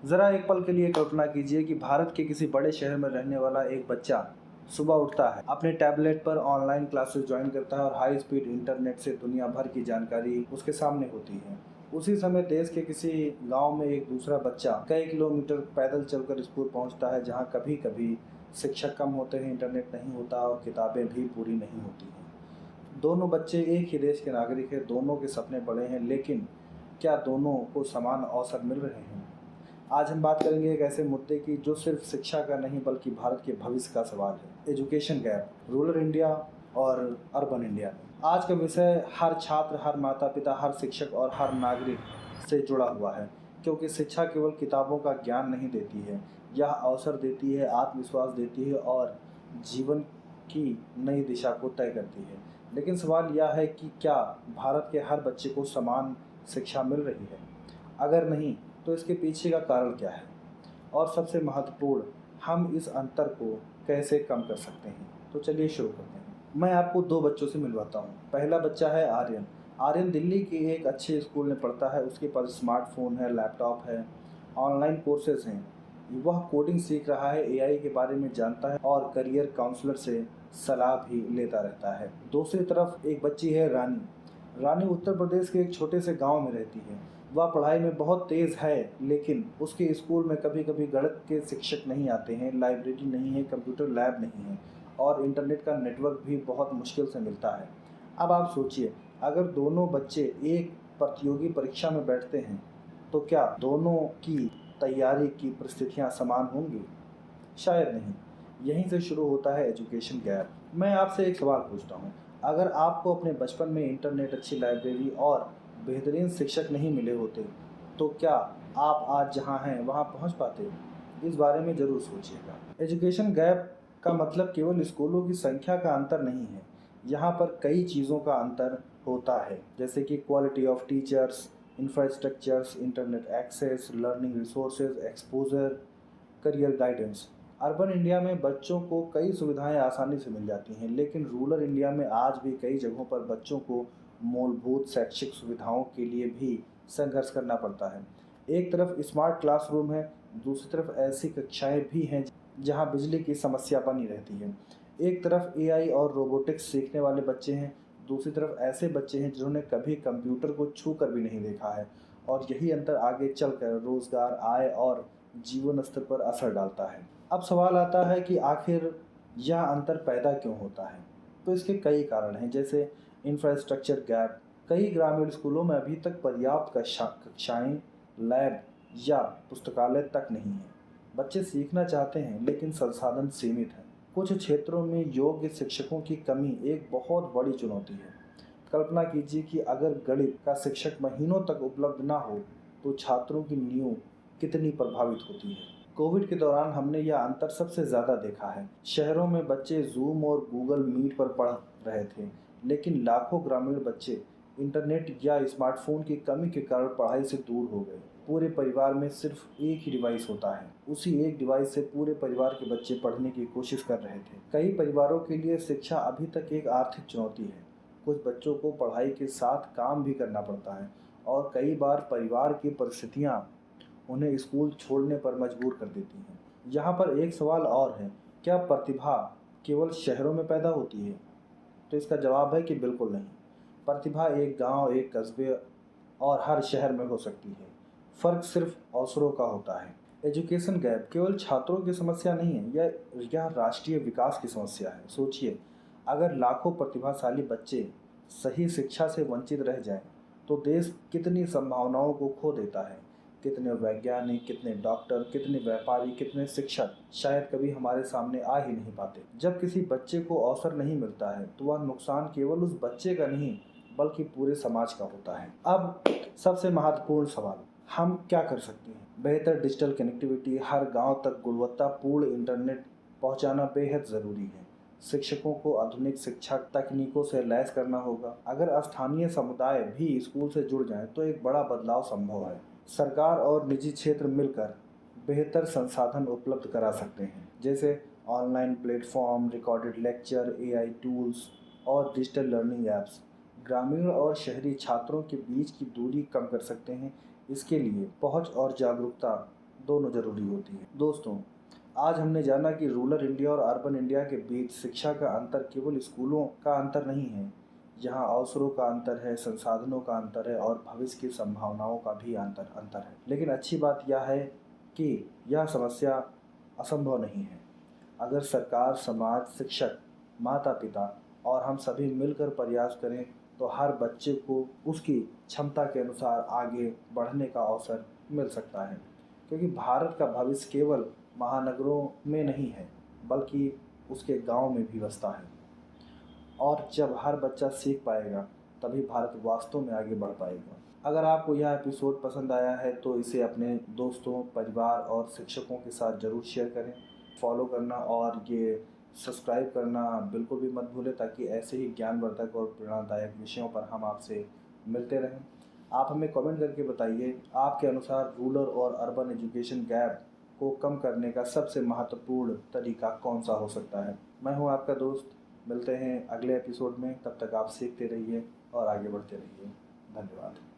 ज़रा एक पल के लिए कल्पना कीजिए कि भारत के किसी बड़े शहर में रहने वाला एक बच्चा सुबह उठता है, अपने टैबलेट पर ऑनलाइन क्लासेस ज्वाइन करता है और हाई स्पीड इंटरनेट से दुनिया भर की जानकारी उसके सामने होती है। उसी समय देश के किसी गांव में एक दूसरा बच्चा कई किलोमीटर पैदल चलकर स्कूल पहुंचता है, जहां कभी कभी शिक्षक कम होते हैं, इंटरनेट नहीं होता और किताबें भी पूरी नहीं होती हैं। दोनों बच्चे एक ही देश के नागरिक हैं, दोनों के सपने बड़े हैं, लेकिन क्या दोनों को समान अवसर मिल रहे हैं? आज हम बात करेंगे एक ऐसे मुद्दे की जो सिर्फ शिक्षा का नहीं बल्कि भारत के भविष्य का सवाल है, एजुकेशन गैप, रूरल इंडिया और अर्बन इंडिया। आज का विषय हर छात्र, हर माता पिता, हर शिक्षक और हर नागरिक से जुड़ा हुआ है, क्योंकि शिक्षा केवल किताबों का ज्ञान नहीं देती है, यह अवसर देती है, आत्मविश्वास देती है और जीवन की नई दिशा को तय करती है। लेकिन सवाल यह है कि क्या भारत के हर बच्चे को समान शिक्षा मिल रही है? अगर नहीं, तो इसके पीछे का कारण क्या है? और सबसे महत्वपूर्ण, हम इस अंतर को कैसे कम कर सकते हैं? तो चलिए शुरू करते हैं। मैं आपको दो बच्चों से मिलवाता हूँ। पहला बच्चा है आर्यन। आर्यन दिल्ली के एक अच्छे स्कूल में पढ़ता है। उसके पास स्मार्टफोन है, लैपटॉप है, ऑनलाइन कोर्सेज हैं। वह कोडिंग सीख रहा है, एआई के बारे में जानता है और करियर काउंसलर से सलाह भी लेता रहता है। दूसरी तरफ एक बच्ची है रानी। रानी उत्तर प्रदेश के एक छोटे से गांव में रहती है। वह पढ़ाई में बहुत तेज़ है, लेकिन उसके स्कूल में कभी कभी गणित के शिक्षक नहीं आते हैं, लाइब्रेरी नहीं है, कंप्यूटर लैब नहीं है और इंटरनेट का नेटवर्क भी बहुत मुश्किल से मिलता है। अब आप सोचिए, अगर दोनों बच्चे एक प्रतियोगी परीक्षा में बैठते हैं तो क्या दोनों की तैयारी की परिस्थितियां समान होंगी? शायद नहीं। यहीं से शुरू होता है एजुकेशन गैप। मैं आपसे एक सवाल पूछता हूँ, अगर आपको अपने बचपन में इंटरनेट, अच्छी लाइब्रेरी और बेहतरीन शिक्षक नहीं मिले होते, तो क्या आप आज जहाँ हैं वहाँ पहुँच पाते? इस बारे में ज़रूर सोचिएगा। एजुकेशन गैप का मतलब केवल स्कूलों की संख्या का अंतर नहीं है। यहाँ पर कई चीज़ों का अंतर होता है, जैसे कि quality of teachers, infrastructures, internet access, learning resources, exposure, career guidance. Urban India में बच्चों को कई सुविधाएं आसानी से मिल जाती हैं, लेकिन रूरल इंडिया में आज भी कई जगहों पर बच्चों को मूलभूत शैक्षिक सुविधाओं के लिए भी संघर्ष करना पड़ता है। एक तरफ स्मार्ट क्लासरूम है, दूसरी तरफ ऐसी कक्षाएं भी हैं जहां बिजली की समस्या बनी रहती है। एक तरफ एआई और रोबोटिक्स सीखने वाले बच्चे हैं, दूसरी तरफ ऐसे बच्चे हैं जिन्होंने कभी कंप्यूटर को छू कर भी नहीं देखा है, और यही अंतर आगे चलकर रोजगार, आय और जीवन स्तर पर असर डालता है। अब सवाल आता है कि आखिर यह अंतर पैदा क्यों होता है? तो इसके कई कारण हैं, जैसे इंफ्रास्ट्रक्चर गैप। कई ग्रामीण स्कूलों में अभी तक पर्याप्त कक्षाएं, लैब या पुस्तकालय तक नहीं है। बच्चे सीखना चाहते हैं, लेकिन संसाधन सीमित हैं। कुछ क्षेत्रों में योग्य शिक्षकों की कमी एक बहुत बड़ी चुनौती है। कल्पना कीजिए कि अगर गणित का शिक्षक महीनों तक उपलब्ध ना हो, तो छात्रों की नींव कितनी प्रभावित होती है। कोविड के दौरान हमने यह अंतर सबसे ज़्यादा देखा है। शहरों में बच्चे जूम और गूगल मीट पर पढ़ रहे थे, लेकिन लाखों ग्रामीण बच्चे इंटरनेट या स्मार्टफोन की कमी के कारण पढ़ाई से दूर हो गए। पूरे परिवार में सिर्फ एक ही डिवाइस होता है, उसी एक डिवाइस से पूरे परिवार के बच्चे पढ़ने की कोशिश कर रहे थे। कई परिवारों के लिए शिक्षा अभी तक एक आर्थिक चुनौती है। कुछ बच्चों को पढ़ाई के साथ काम भी करना पड़ता है और कई बार परिवार की परिस्थितियाँ उन्हें स्कूल छोड़ने पर मजबूर कर देती हैं। यहाँ पर एक सवाल और है, क्या प्रतिभा केवल शहरों में पैदा होती है? तो इसका जवाब है कि बिल्कुल नहीं। प्रतिभा एक गांव, एक कस्बे और हर शहर में हो सकती है। फ़र्क सिर्फ अवसरों का होता है। एजुकेशन गैप केवल छात्रों की समस्या नहीं है, यह राष्ट्रीय विकास की समस्या है। सोचिए, अगर लाखों प्रतिभाशाली बच्चे सही शिक्षा से वंचित रह जाएं, तो देश कितनी संभावनाओं को खो देता है। कितने वैज्ञानिक, कितने डॉक्टर, कितने व्यापारी, कितने शिक्षक शायद कभी हमारे सामने आ ही नहीं पाते। जब किसी बच्चे को अवसर नहीं मिलता है, तो वह नुकसान केवल उस बच्चे का नहीं बल्कि पूरे समाज का होता है। अब सबसे महत्वपूर्ण सवाल, हम क्या कर सकते हैं? बेहतर डिजिटल कनेक्टिविटी, हर गांव तक गुणवत्तापूर्ण इंटरनेट पहुंचाना बेहद ज़रूरी है। शिक्षकों को आधुनिक शिक्षा तकनीकों से लैस करना होगा। अगर स्थानीय समुदाय भी स्कूल से जुड़ जाएं, तो एक बड़ा बदलाव संभव है। सरकार और निजी क्षेत्र मिलकर बेहतर संसाधन उपलब्ध करा सकते हैं, जैसे online platform, recorded lecture, AI tools और डिजिटल लर्निंग ऐप्स। ग्रामीण और शहरी छात्रों के बीच की दूरी कम कर सकते हैं। इसके लिए पहुंच और जागरूकता दोनों ज़रूरी होती है। दोस्तों, आज हमने जाना कि रूरल इंडिया और अर्बन इंडिया के बीच शिक्षा का अंतर केवल स्कूलों का अंतर नहीं है। यहाँ अवसरों का अंतर है, संसाधनों का अंतर है और भविष्य की संभावनाओं का भी अंतर अंतर है। लेकिन अच्छी बात यह है कि यह समस्या असंभव नहीं है। अगर सरकार, समाज, शिक्षक, माता-पिता और हम सभी मिलकर प्रयास करें तो हर बच्चे को उसकी क्षमता के अनुसार आगे बढ़ने का अवसर मिल सकता है। क्योंकि भारत का भविष्य केवल महानगरों में नहीं है, बल्कि उसके गाँव में भी बसता है। और जब हर बच्चा सीख पाएगा, तभी भारत वास्तव में आगे बढ़ पाएगा। अगर आपको यह एपिसोड पसंद आया है तो इसे अपने दोस्तों, परिवार और शिक्षकों के साथ ज़रूर शेयर करें। फॉलो करना और ये सब्सक्राइब करना बिल्कुल भी मत भूलें, ताकि ऐसे ही ज्ञानवर्धक और प्रेरणादायक विषयों पर हम आपसे मिलते रहें। आप हमें कमेंट करके बताइए, आपके अनुसार रूरल और अर्बन एजुकेशन गैप को कम करने का सबसे महत्वपूर्ण तरीका कौन सा हो सकता है। मैं हूँ आपका दोस्त। मिलते हैं अगले एपिसोड में। तब तक आप सीखते रहिए और आगे बढ़ते रहिए। धन्यवाद।